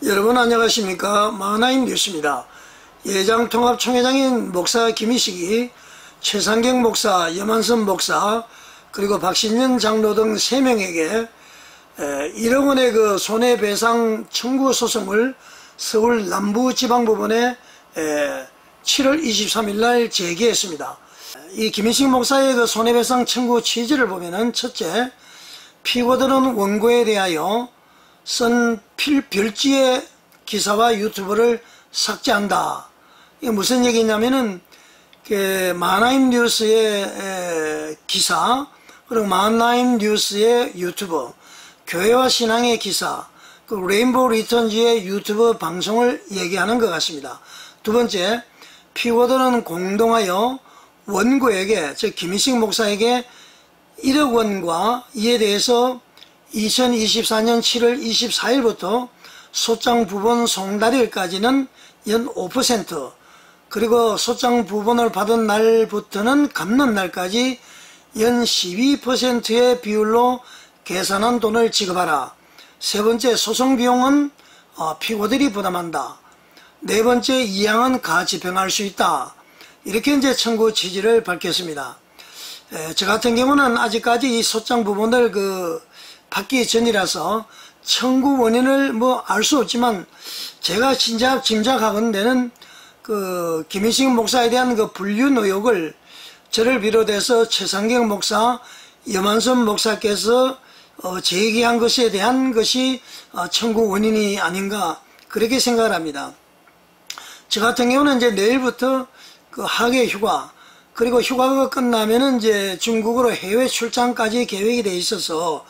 여러분 안녕하십니까. 마하나임 뉴스입니다. 예장통합총회장인 목사 김희식이 최상경 목사, 염한선 목사, 그리고 박신년 장로 등 3명에게 1억 원의 그 손해배상 청구 소송을 서울 남부지방법원에 7월 23일 날 제기했습니다. 이 김희식 목사의 그 손해배상 청구 취지를 보면은, 첫째, 피고들은 원고에 대하여 쓴 별지의 기사와 유튜브를 삭제한다. 이게 무슨 얘기냐면은, 마하나임 뉴스의 기사, 그리고 마하나임 뉴스의 유튜브, 교회와 신앙의 기사, 그 레인보우 리턴즈의 유튜브 방송을 얘기하는 것 같습니다. 두 번째, 피고들은 공동하여 원고에게, 즉 김희식 목사에게 1억 원과 이에 대해서 2024년 7월 24일부터 소장 부본 송달일까지는 연 5%, 그리고 소장 부본을 받은 날부터는 갚는 날까지 연 12%의 비율로 계산한 돈을 지급하라. 세 번째, 소송 비용은 피고들이 부담한다. 네 번째, 이양은 가집행할 수 있다. 이렇게 이제 청구 취지를 밝혔습니다. 저 같은 경우는 아직까지 이 소장 부본을 받기 전이라서 청구 원인을 알 수 없지만, 제가 짐작하건대는 김희식 목사에 대한 불륜 의혹을 저를 비롯해서 최상경 목사, 염한선 목사께서 제기한 것에 대한 것이 청구 원인이 아닌가, 그렇게 생각을 합니다. 저 같은 경우는 이제 내일부터 학예 휴가, 그리고 휴가가 끝나면은 이제 중국으로 해외 출장까지 계획이 돼 있어서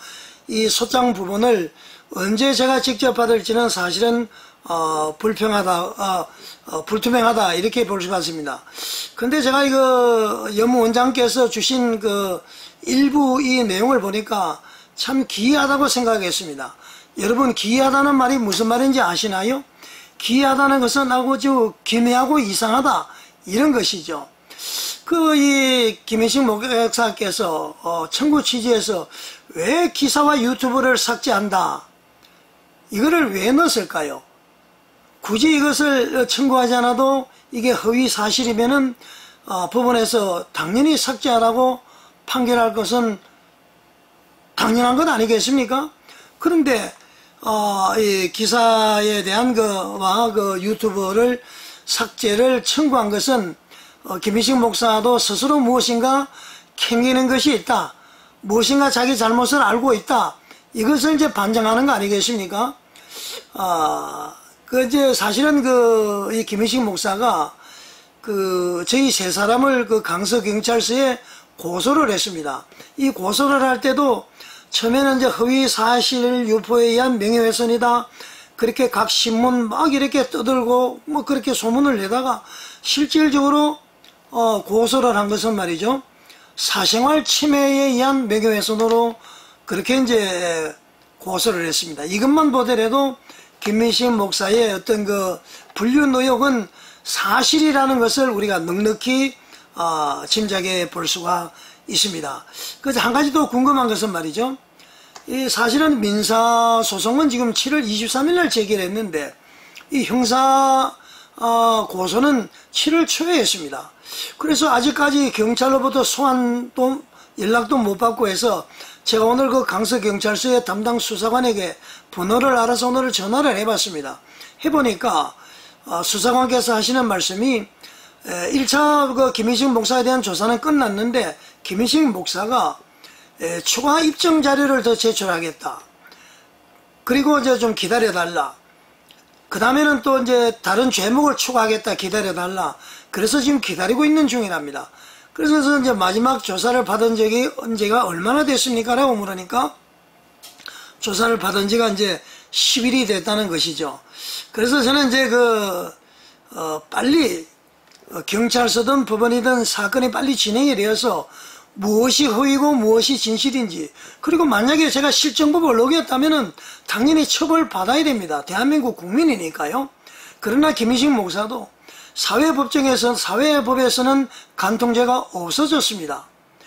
이 소장 부분을 언제 제가 직접 받을지는 사실은 불투명하다 이렇게 볼 수가 있습니다. 근데 제가 염 원장께서 주신 일부 이 내용을 보니까 참 기이하다고 생각했습니다. 여러분, 기이하다는 말이 무슨 말인지 아시나요? 기이하다는 것은 아주 기묘하고 이상하다, 이런 것이죠. 이 김희식 목사께서 청구 취지에서 왜 기사와 유튜브를 삭제한다, 이거를 왜 넣었을까요? 굳이 이것을 청구하지 않아도 이게 허위 사실이면은 법원에서 당연히 삭제하라고 판결할 것은 당연한 것 아니겠습니까? 그런데 이 기사에 대한 유튜브를 삭제를 청구한 것은 김희식 목사도 스스로 무엇인가 캥기는 것이 있다, 무엇인가 자기 잘못을 알고 있다, 이것을 이제 반증하는 거 아니겠습니까? 이제 사실은 이 김희식 목사가 저희 세 사람을 강서경찰서에 고소를 했습니다. 이 고소를 할 때도 처음에는 이제 허위 사실 유포에 의한 명예훼손이다, 그렇게 각 신문 막 이렇게 떠들고 그렇게 소문을 내다가 실질적으로 고소를 한 것은 말이죠, 사생활 침해에 의한 명예훼손으로 그렇게 이제 고소를 했습니다. 이것만 보더라도 김희식 목사의 어떤 불륜 의혹은 사실이라는 것을 우리가 넉넉히 짐작해 볼 수가 있습니다. 그래서 한 가지 더 궁금한 것은 말이죠, 사실은 민사소송은 지금 7월 23일 날 제기를 했는데, 이 형사 고소는 7월 초에 했습니다. 그래서 아직까지 경찰로부터 소환도 연락도 못 받고 해서 제가 오늘 강서경찰서의 담당 수사관에게 번호를 알아서 오늘 전화를 해봤습니다. 해보니까 수사관께서 하시는 말씀이 1차 김희식 목사에 대한 조사는 끝났는데 김희식 목사가 추가 입증 자료를 더 제출하겠다, 그리고 이제 좀 기다려달라, 그 다음에는 또 이제 다른 죄목을 추가하겠다, 기다려달라, 그래서 지금 기다리고 있는 중이랍니다. 그래서 이제 마지막 조사를 받은 적이 언제가 얼마나 됐습니까? 라고 물으니까 조사를 받은 지가 이제 10일이 됐다는 것이죠. 그래서 저는 이제 빨리 경찰서든 법원이든 사건이 빨리 진행이 되어서 무엇이 허위고 무엇이 진실인지, 그리고 만약에 제가 실정법을 어겼다면은 당연히 처벌받아야 됩니다. 대한민국 국민이니까요. 그러나 김희식 목사도 사회법에서는 간통죄가 없어졌습니다.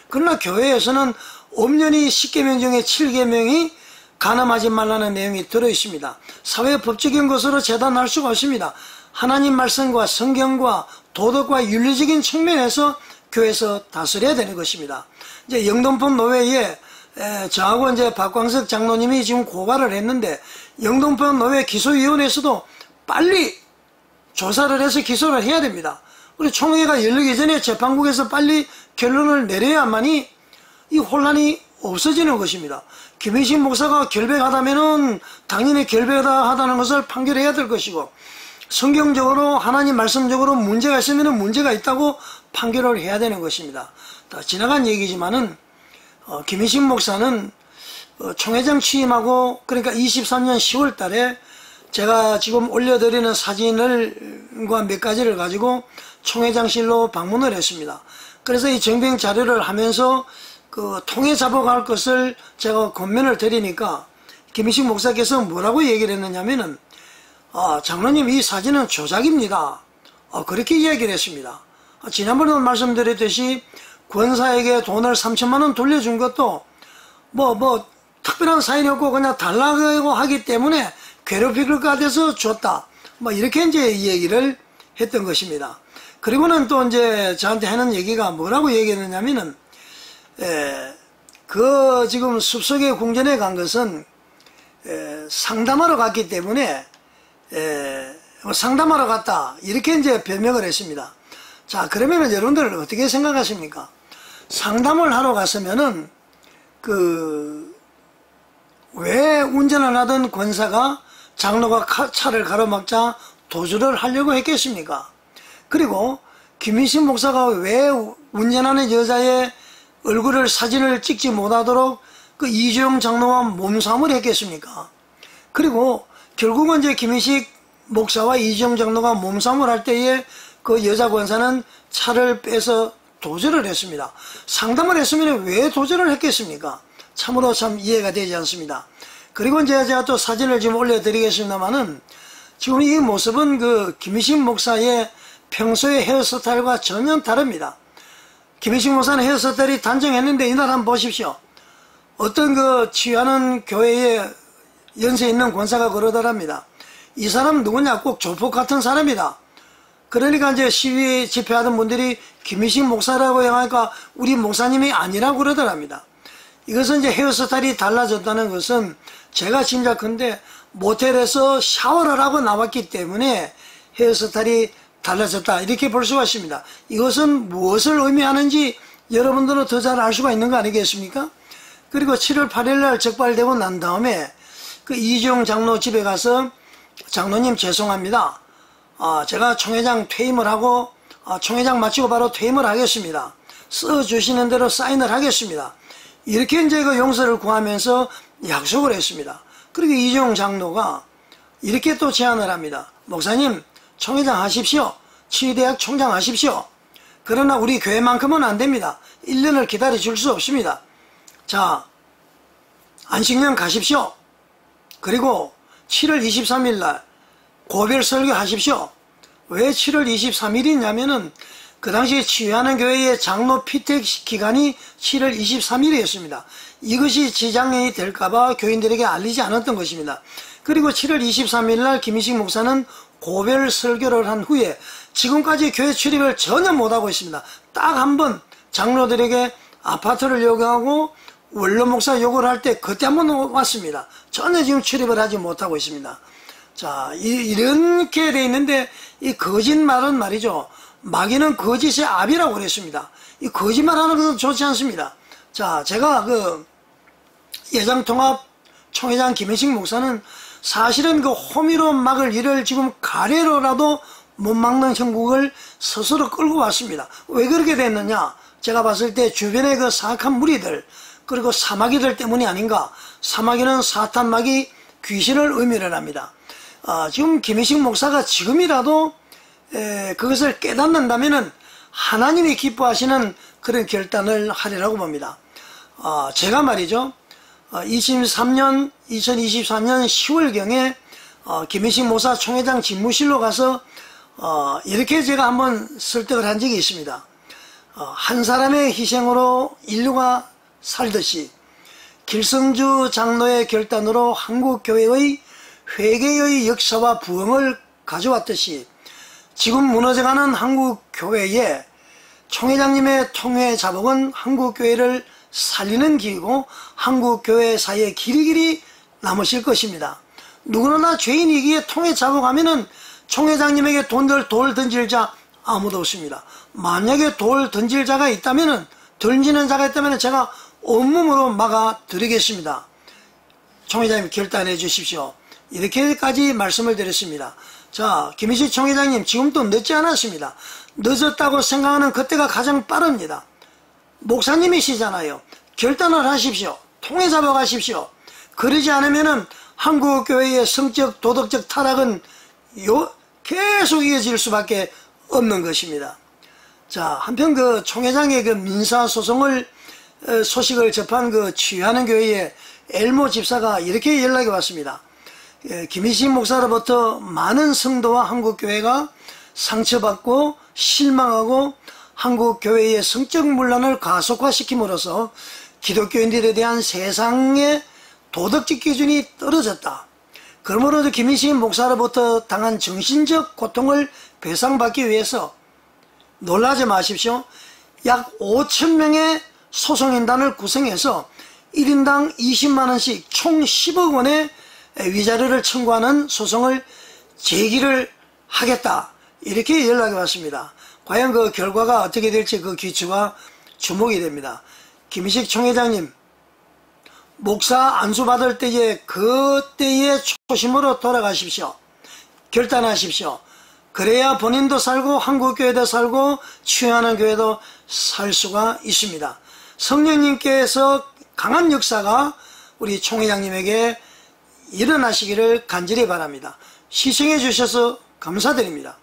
그러나 교회에서는 엄연히 10계명 중에 7계명이 간음하지 말라는 내용이 들어있습니다. 사회법적인 것으로 재단할 수가 없습니다. 하나님 말씀과 성경과 도덕과 윤리적인 측면에서 교회에서 다스려야 되는 것입니다. 이제 영동포 노회에 저하고 이제 박광석 장로님이 지금 고발을 했는데, 영동포 노회 기소위원회에서도 빨리 조사를 해서 기소를 해야 됩니다. 그리고 총회가 열리기 전에 재판국에서 빨리 결론을 내려야만이 이 혼란이 없어지는 것입니다. 김희식 목사가 결백하다면은 당연히 결백하다는 것을 판결해야 될 것이고, 성경적으로 하나님 말씀적으로 문제가 있으면 문제가 있다고 판결을 해야 되는 것입니다. 다 지나간 얘기지만은 김희식 목사는 총회장 취임하고, 그러니까 23년 10월 달에 제가 지금 올려드리는 사진과 몇 가지를 가지고 총회장실로 방문을 했습니다. 그래서 이 정병 자료를 하면서 그 통해 잡아갈 것을 제가 권면을 드리니까 김희식 목사께서 뭐라고 얘기를 했느냐면은, 장로님, 이 사진은 조작입니다. 그렇게 이야기를 했습니다. 지난번에도 말씀드렸듯이 권사에게 돈을 3천만 원 돌려준 것도 특별한 사연이 없고 그냥 달라고 하기 때문에 괴롭힐 것 같아서 줬다. 이렇게 이제 이 얘기를 했던 것입니다. 그리고는 또 이제 저한테 하는 얘기가 뭐라고 얘기했느냐면은, 지금 숲속에 궁전에 간 것은, 상담하러 갔기 때문에, 상담하러 갔다. 이렇게 이제 변명을 했습니다. 자, 그러면은 여러분들 어떻게 생각하십니까? 상담을 하러 갔으면은, 왜 운전을 하던 권사가 장로가 차를 가로막자 도주를 하려고 했겠습니까? 그리고 김희식 목사가 왜 운전하는 여자의 얼굴을 사진을 찍지 못하도록 그 이주영 장로와 몸싸움을 했겠습니까? 그리고 결국은 이제 김희식 목사와 이주영 장로가 몸싸움을 할 때에 그 여자 권사는 차를 빼서 도주를 했습니다. 상담을 했으면 왜 도주를 했겠습니까? 참으로 참 이해가 되지 않습니다. 그리고 이제 제가 또 사진을 지금 올려드리겠습니다만은, 지금 이 모습은 그 김희식 목사의 평소의 헤어스타일과 전혀 다릅니다. 김희식 목사는 헤어스타일이 단정했는데, 이날 한번 보십시오. 어떤 그 취하는 교회에 연세 있는 권사가 그러더랍니다. 이 사람 누구냐? 꼭 조폭 같은 사람이다. 그러니까 이제 시위 집회하던 분들이 김희식 목사라고 하니까 우리 목사님이 아니라고 그러더랍니다. 이것은 이제 헤어스타일이 달라졌다는 것은 제가 짐작컨대 모텔에서 샤워를 하고 나왔기 때문에 헤어스타일이 달라졌다, 이렇게 볼 수가 있습니다. 이것은 무엇을 의미하는지 여러분들은 더 잘 알 수가 있는 거 아니겠습니까? 그리고 7월 8일 날 적발되고 난 다음에 그 이주영 장로 집에 가서, 장로님 죄송합니다. 제가 총회장 퇴임을 하고, 총회장 마치고 바로 퇴임을 하겠습니다. 써주시는 대로 사인을 하겠습니다. 이렇게 이제 그 용서를 구하면서 약속을 했습니다. 그리고 이주영 장로가 이렇게 또 제안을 합니다. 목사님, 총회장 하십시오. 치유대학 총장 하십시오. 그러나 우리 교회만큼은 안 됩니다. 1년을 기다려 줄 수 없습니다. 자, 안식년 가십시오. 그리고 7월 23일 날 고별 설교 하십시오. 왜 7월 23일이냐면은 그 당시에 치유하는 교회의 장로 피택 기간이 7월 23일이었습니다. 이것이 지장이 될까봐 교인들에게 알리지 않았던 것입니다. 그리고 7월 23일 날 김희식 목사는 고별 설교를 한 후에 지금까지 교회 출입을 전혀 못하고 있습니다. 딱 한 번 장로들에게 아파트를 요구하고 원로 목사 요구를 할 때 그때 한 번 왔습니다. 전혀 지금 출입을 하지 못하고 있습니다. 자, 이렇게 돼 있는데 이 거짓말은 말이죠. 마귀는 거짓의 압이라고 그랬습니다. 이 거짓말하는 것은 좋지 않습니다. 자, 제가 그 예장통합 총회장 김혜식 목사는 사실은 그 호미로 막을 일을 지금 가래로라도 못 막는 형국을 스스로 끌고 왔습니다. 왜 그렇게 됐느냐? 제가 봤을 때 주변의 그 사악한 무리들, 그리고 사마귀들 때문이 아닌가. 사마귀는 사탄 마귀 귀신을 의미를 합니다. 지금 김혜식 목사가 지금이라도 그것을 깨닫는다면은 하나님이 기뻐하시는 그런 결단을 하리라고 봅니다. 제가 말이죠, 2023년 10월경에 김혜식 목사 총회장 집무실로 가서 이렇게 제가 한번 설득을 한 적이 있습니다. 한 사람의 희생으로 인류가 살듯이 길성주 장로의 결단으로 한국교회의 회개의 역사와 부흥을 가져왔듯이 지금 무너져가는 한국교회에 총회장님의 통회 자복은 한국교회를 살리는 길이고 한국교회 사이에 길이길이 남으실 것입니다. 누구나 죄인이기에 통회 자복하면은 총회장님에게 돌 던질 자 아무도 없습니다. 만약에 돌 던질 자가 있다면은 던지는 자가 있다면은 제가 온몸으로 막아 드리겠습니다. 총회장님 결단해 주십시오. 이렇게까지 말씀을 드렸습니다. 자, 김희식 총회장님 지금도 늦지 않았습니다. 늦었다고 생각하는 그때가 가장 빠릅니다. 목사님이시잖아요. 결단을 하십시오. 통해 잡아가십시오. 그러지 않으면은 한국교회의 성적 도덕적 타락은 계속 이어질 수밖에 없는 것입니다. 자, 한편 그 총회장의 그 민사소송을 소식을 접한 그 취하는 교회의 엘모 집사가 이렇게 연락이 왔습니다. 김희식 목사로부터 많은 성도와 한국교회가 상처받고 실망하고 한국교회의 성적 문란을 가속화시킴으로써 기독교인들에 대한 세상의 도덕적 기준이 떨어졌다. 그러므로 김희식 목사로부터 당한 정신적 고통을 배상받기 위해서 놀라지 마십시오. 약 5,000명의 소송인단을 구성해서 1인당 20만원씩 총 10억 원의 위자료를 청구하는 소송을 제기를 하겠다. 이렇게 연락이 왔습니다. 과연 그 결과가 어떻게 될지 그 기추가 주목이 됩니다. 김희식 총회장님, 목사 안수받을 때에 그때의 초심으로 돌아가십시오. 결단하십시오. 그래야 본인도 살고 한국교회도 살고 취하는 교회도 살 수가 있습니다. 성령님께서 강한 역사가 우리 총회장님에게 일어나시기를 간절히 바랍니다. 시청해 주셔서 감사드립니다.